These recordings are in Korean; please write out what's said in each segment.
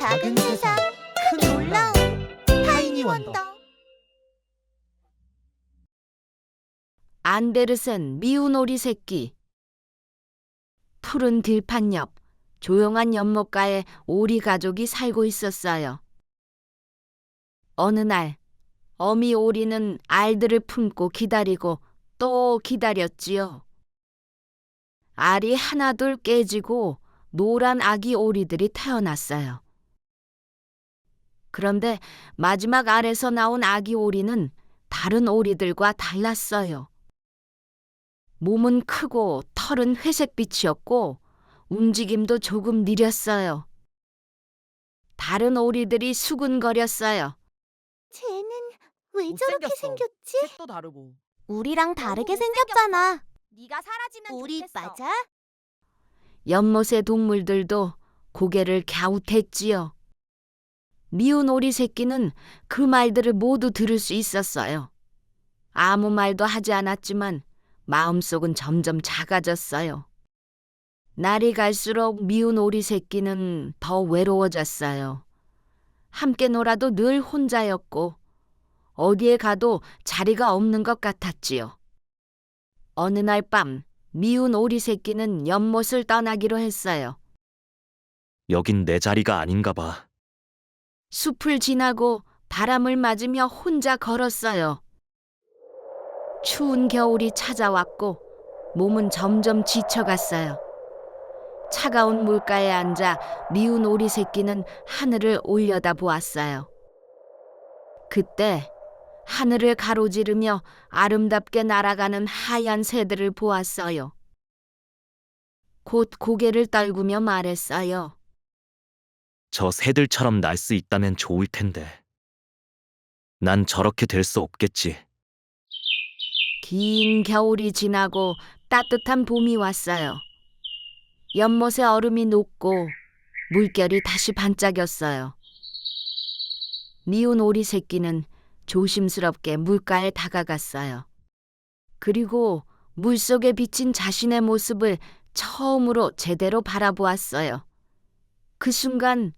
작은 세상, 큰 놀라움, 타이니 원더. 안데르센 미운 오리 새끼. 푸른 들판 옆 조용한 연못가에 오리 가족이 살고 있었어요. 어느 날 어미 오리는 알들을 품고 기다리고 또 기다렸지요. 알이 하나둘 깨지고 노란 아기 오리들이 태어났어요. 그런데 마지막 알에서 나온 아기 오리는 다른 오리들과 달랐어요. 몸은 크고 털은 회색빛이었고 움직임도 조금 느렸어요. 다른 오리들이 수군거렸어요. 쟤는 왜 저렇게 못생겼어. 생겼지? 색도 다르고. 우리랑 다르게 생겼잖아. 네가 사라지면 우리 좋겠어. 맞아? 연못의 동물들도 고개를 갸웃했지요. 미운 오리 새끼는 그 말들을 모두 들을 수 있었어요. 아무 말도 하지 않았지만 마음속은 점점 작아졌어요. 날이 갈수록 미운 오리 새끼는 더 외로워졌어요. 함께 놀아도 늘 혼자였고 어디에 가도 자리가 없는 것 같았지요. 어느 날 밤 미운 오리 새끼는 연못을 떠나기로 했어요. 여긴 내 자리가 아닌가 봐. 숲을 지나고 바람을 맞으며 혼자 걸었어요. 추운 겨울이 찾아왔고 몸은 점점 지쳐갔어요. 차가운 물가에 앉아 미운 오리 새끼는 하늘을 올려다보았어요. 그때 하늘을 가로지르며 아름답게 날아가는 하얀 새들을 보았어요. 곧 고개를 떨구며 말했어요. 저 새들처럼 날 수 있다면 좋을 텐데. 난 저렇게 될 수 없겠지. 긴 겨울이 지나고 따뜻한 봄이 왔어요. 연못의 얼음이 녹고 물결이 다시 반짝였어요. 미운 오리 새끼는 조심스럽게 물가에 다가갔어요. 그리고 물속에 비친 자신의 모습을 처음으로 제대로 바라보았어요. 그 순간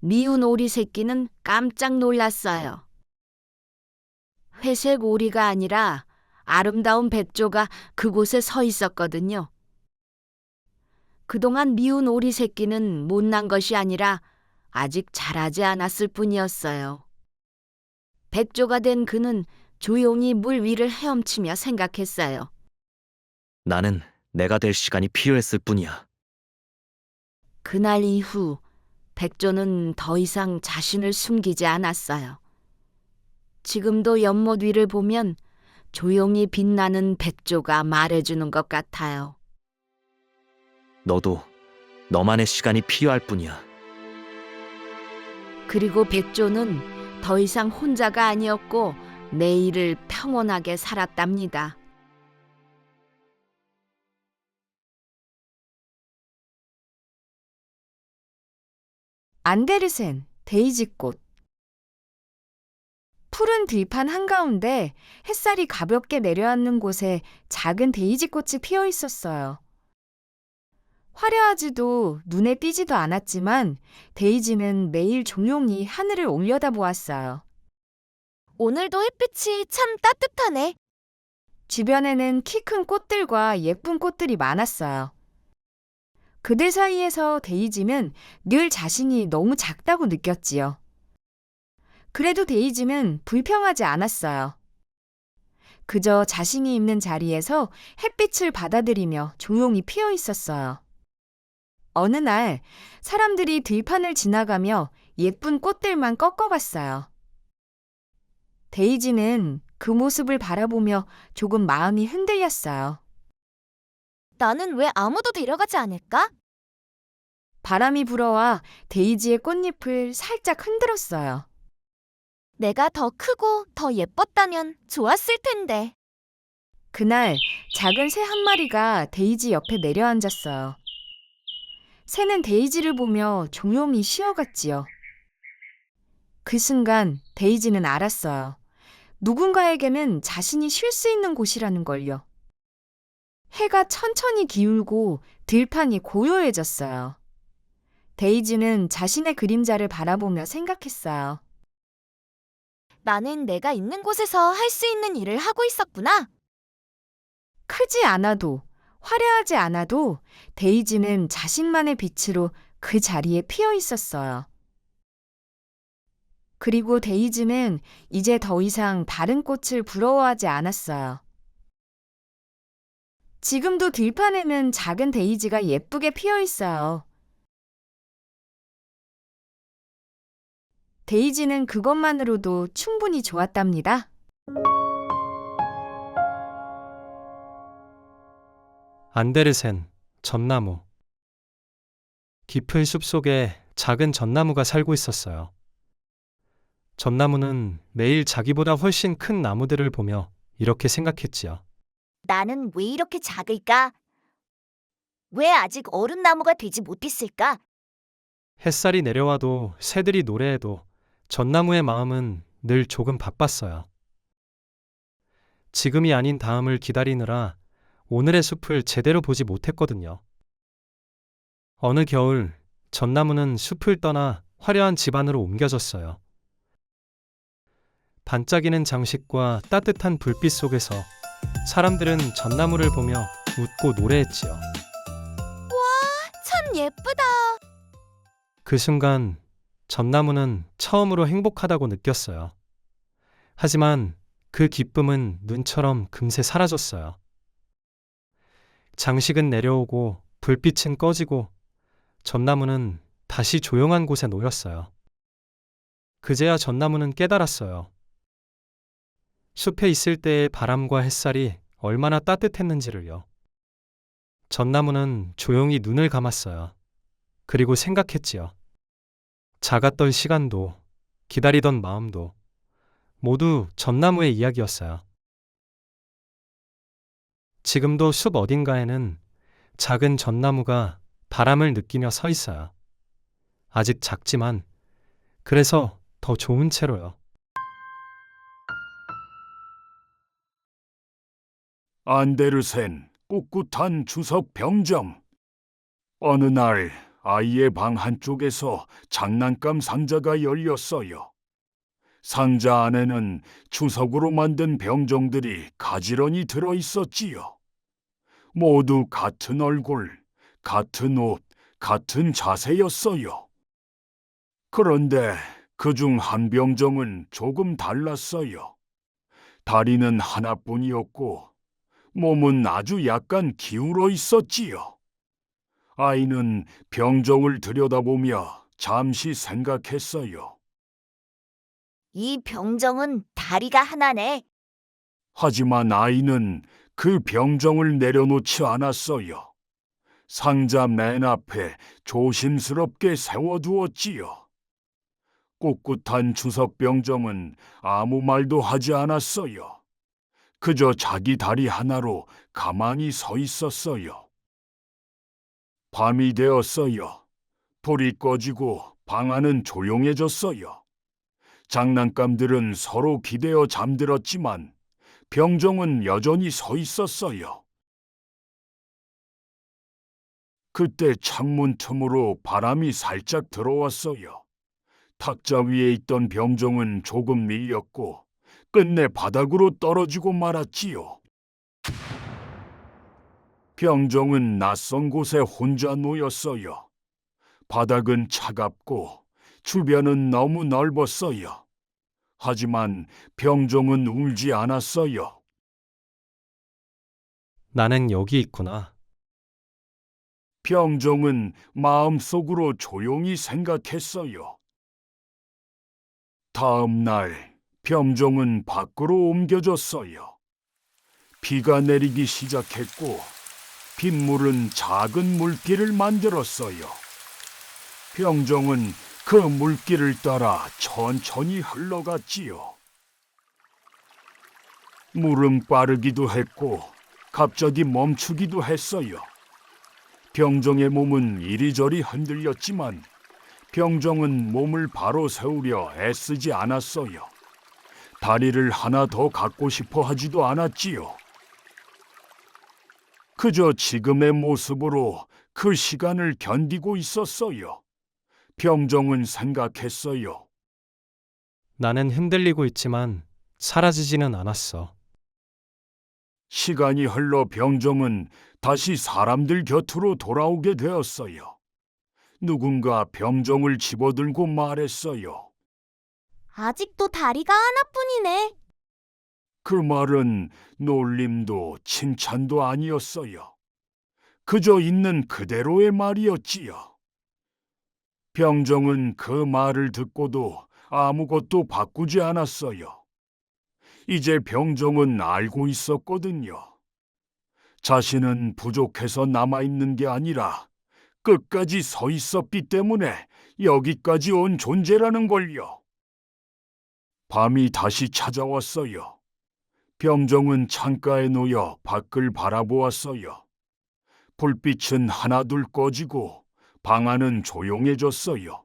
미운 오리 새끼는 깜짝 놀랐어요. 회색 오리가 아니라 아름다운 백조가 그곳에 서 있었거든요. 그동안 미운 오리 새끼는 못난 것이 아니라 아직 자라지 않았을 뿐이었어요. 백조가 된 그는 조용히 물 위를 헤엄치며 생각했어요. 나는 내가 될 시간이 필요했을 뿐이야. 그날 이후 백조는 더 이상 자신을 숨기지 않았어요. 지금도 연못 위를 보면 조용히 빛나는 백조가 말해주는 것 같아요. 너도 너만의 시간이 필요할 뿐이야. 그리고 백조는 더 이상 혼자가 아니었고 내일을 평온하게 살았답니다. 안데르센 데이지꽃. 푸른 들판 한가운데 햇살이 가볍게 내려앉는 곳에 작은 데이지꽃이 피어 있었어요. 화려하지도 눈에 띄지도 않았지만 데이지는 매일 조용히 하늘을 올려다보았어요. 오늘도 햇빛이 참 따뜻하네. 주변에는 키 큰 꽃들과 예쁜 꽃들이 많았어요. 그들 사이에서 데이지는 늘 자신이 너무 작다고 느꼈지요. 그래도 데이지는 불평하지 않았어요. 그저 자신이 있는 자리에서 햇빛을 받아들이며 조용히 피어 있었어요. 어느 날 사람들이 들판을 지나가며 예쁜 꽃들만 꺾어갔어요. 데이지는 그 모습을 바라보며 조금 마음이 흔들렸어요. 나는 왜 아무도 데려가지 않을까? 바람이 불어와 데이지의 꽃잎을 살짝 흔들었어요. 내가 더 크고 더 예뻤다면 좋았을 텐데. 그날 작은 새 한 마리가 데이지 옆에 내려앉았어요. 새는 데이지를 보며 조용히 쉬어갔지요. 그 순간 데이지는 알았어요. 누군가에게는 자신이 쉴 수 있는 곳이라는 걸요. 해가 천천히 기울고 들판이 고요해졌어요. 데이지는 자신의 그림자를 바라보며 생각했어요. 나는 내가 있는 곳에서 할 수 있는 일을 하고 있었구나. 크지 않아도, 화려하지 않아도 데이지는 자신만의 빛으로 그 자리에 피어 있었어요. 그리고 데이지는 이제 더 이상 다른 꽃을 부러워하지 않았어요. 지금도 들판에는 작은 데이지가 예쁘게 피어 있어요. 데이지는 그것만으로도 충분히 좋았답니다. 안데르센, 전나무. 깊은 숲속에 작은 전나무가 살고 있었어요. 전나무는 매일 자기보다 훨씬 큰 나무들을 보며 이렇게 생각했지요. 나는 왜 이렇게 작을까? 왜 아직 어른 나무가 되지 못했을까? 햇살이 내려와도 새들이 노래해도 전나무의 마음은 늘 조금 바빴어요. 지금이 아닌 다음을 기다리느라 오늘의 숲을 제대로 보지 못했거든요. 어느 겨울 전나무는 숲을 떠나 화려한 집 안으로 옮겨졌어요. 반짝이는 장식과 따뜻한 불빛 속에서 사람들은 전나무를 보며 웃고 노래했지요. 참 예쁘다. 그 순간 전나무는 처음으로 행복하다고 느꼈어요. 하지만 그 기쁨은 눈처럼 금세 사라졌어요. 장식은 내려오고 불빛은 꺼지고 전나무는 다시 조용한 곳에 놓였어요. 그제야 전나무는 깨달았어요. 숲에 있을 때의 바람과 햇살이 얼마나 따뜻했는지를요. 전나무는 조용히 눈을 감았어요. 그리고 생각했지요. 작았던 시간도, 기다리던 마음도 모두 전나무의 이야기였어요. 지금도 숲 어딘가에는 작은 전나무가 바람을 느끼며 서 있어요. 아직 작지만 그래서 더 좋은 채로요. 안데르센 꿋꿋한 주석 병정. 어느 날 아이의 방 한쪽에서 장난감 상자가 열렸어요. 상자 안에는 주석으로 만든 병정들이 가지런히 들어 있었지요. 모두 같은 얼굴, 같은 옷, 같은 자세였어요. 그런데 그중 한 병정은 조금 달랐어요. 다리는 하나뿐이었고 몸은 아주 약간 기울어 있었지요. 아이는 병정을 들여다보며 잠시 생각했어요. 이 병정은 다리가 하나네. 하지만 아이는 그 병정을 내려놓지 않았어요. 상자 맨 앞에 조심스럽게 세워두었지요. 꿋꿋한 주석 병정은 아무 말도 하지 않았어요. 그저 자기 다리 하나로 가만히 서 있었어요. 밤이 되었어요. 불이 꺼지고 방 안은 조용해졌어요. 장난감들은 서로 기대어 잠들었지만 병정은 여전히 서 있었어요. 그때 창문 틈으로 바람이 살짝 들어왔어요. 탁자 위에 있던 병정은 조금 밀렸고 끝내 바닥으로 떨어지고 말았지요. 병정은 낯선 곳에 혼자 놓였어요. 바닥은 차갑고 주변은 너무 넓었어요. 하지만 병정은 울지 않았어요. 나는 여기 있구나. 병정은 마음속으로 조용히 생각했어요. 다음 날 병정은 밖으로 옮겨졌어요. 비가 내리기 시작했고 빗물은 작은 물길을 만들었어요. 병정은 그 물길을 따라 천천히 흘러갔지요. 물은 빠르기도 했고 갑자기 멈추기도 했어요. 병정의 몸은 이리저리 흔들렸지만 병정은 몸을 바로 세우려 애쓰지 않았어요. 다리를 하나 더 갖고 싶어 하지도 않았지요. 그저 지금의 모습으로 그 시간을 견디고 있었어요. 병정은 생각했어요. 나는 흔들리고 있지만 사라지지는 않았어. 시간이 흘러 병정은 다시 사람들 곁으로 돌아오게 되었어요. 누군가 병정을 집어들고 말했어요. 아직도 다리가 하나뿐이네. 그 말은 놀림도 칭찬도 아니었어요. 그저 있는 그대로의 말이었지요. 병정은 그 말을 듣고도 아무것도 바꾸지 않았어요. 이제 병정은 알고 있었거든요. 자신은 부족해서 남아있는 게 아니라 끝까지 서 있었기 때문에 여기까지 온 존재라는 걸요. 밤이 다시 찾아왔어요. 병정은 창가에 놓여 밖을 바라보았어요. 불빛은 하나둘 꺼지고 방 안은 조용해졌어요.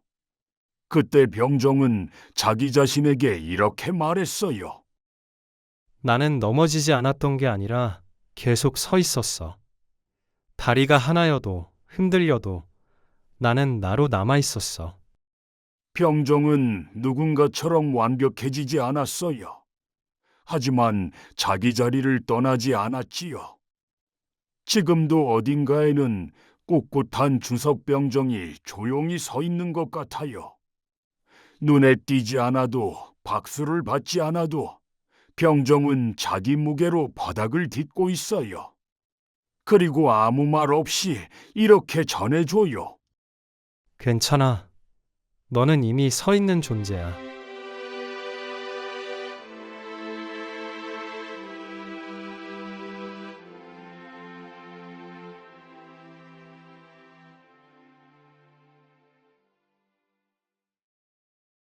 그때 병정은 자기 자신에게 이렇게 말했어요. 나는 넘어지지 않았던 게 아니라 계속 서 있었어. 다리가 하나여도 흔들려도 나는 나로 남아 있었어. 병정은 누군가처럼 완벽해지지 않았어요. 하지만 자기 자리를 떠나지 않았지요. 지금도 어딘가에는 꿋꿋한 주석병정이 조용히 서 있는 것 같아요. 눈에 띄지 않아도 박수를 받지 않아도 병정은 자기 무게로 바닥을 딛고 있어요. 그리고 아무 말 없이 이렇게 전해줘요. 괜찮아. 너는 이미 서 있는 존재야.